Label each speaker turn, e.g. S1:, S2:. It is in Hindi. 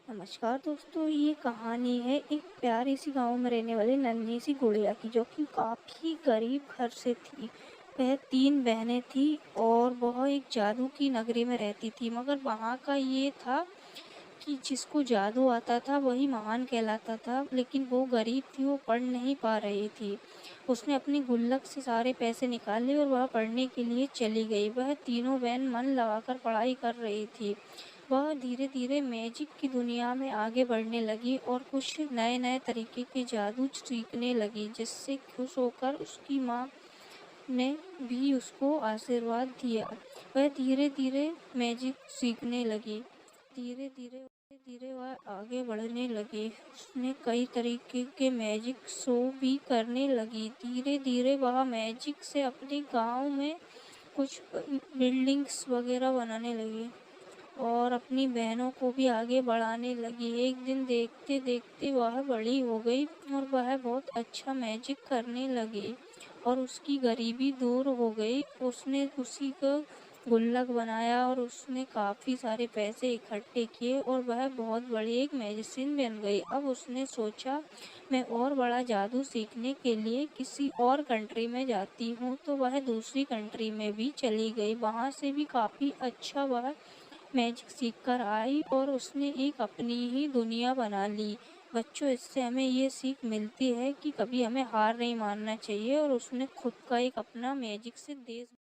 S1: नमस्कार दोस्तों, ये कहानी है एक प्यारी सी गांव में रहने वाली नन्ही सी गुड़िया की, जो कि काफ़ी गरीब घर से थी। वह 3 बहनें थी और वह एक जादू की नगरी में रहती थी। मगर वहाँ का ये था कि जिसको जादू आता था वही महान कहलाता था, लेकिन वो गरीब थी, वो पढ़ नहीं पा रही थी। उसने अपनी गुल्लक से सारे पैसे निकाले और वह पढ़ने के लिए चली गई। वह तीनों बहन मन लगाकर पढ़ाई कर रही थी। वह धीरे धीरे मैजिक की दुनिया में आगे बढ़ने लगी और कुछ नए नए तरीके के जादू सीखने लगी, जिससे खुश होकर उसकी माँ ने भी उसको आशीर्वाद दिया। वह धीरे धीरे मैजिक सीखने लगी। धीरे धीरे वह आगे बढ़ने लगी। उसने कई तरीके के मैजिक शो भी करने लगी। धीरे धीरे वह मैजिक से अपने गांव में कुछ बिल्डिंग्स वगैरह बनाने लगी और अपनी बहनों को भी आगे बढ़ाने लगी। एक दिन देखते देखते वह बड़ी हो गई और वह बहुत अच्छा मैजिक करने लगी और उसकी गरीबी दूर हो गई। उसने उसी का गुल्लक बनाया और उसने काफ़ी सारे पैसे इकट्ठे किए और वह बहुत बड़ी एक मैजिशियन बन गई। अब उसने सोचा, मैं और बड़ा जादू सीखने के लिए किसी और कंट्री में जाती हूँ। तो वह दूसरी कंट्री में भी चली गई। वहाँ से भी काफ़ी अच्छा वह मैजिक सीख कर आई और उसने एक अपनी ही दुनिया बना ली। बच्चों, इससे हमें ये सीख मिलती है कि कभी हमें हार नहीं मानना चाहिए और उसने खुद का एक अपना मैजिक से देश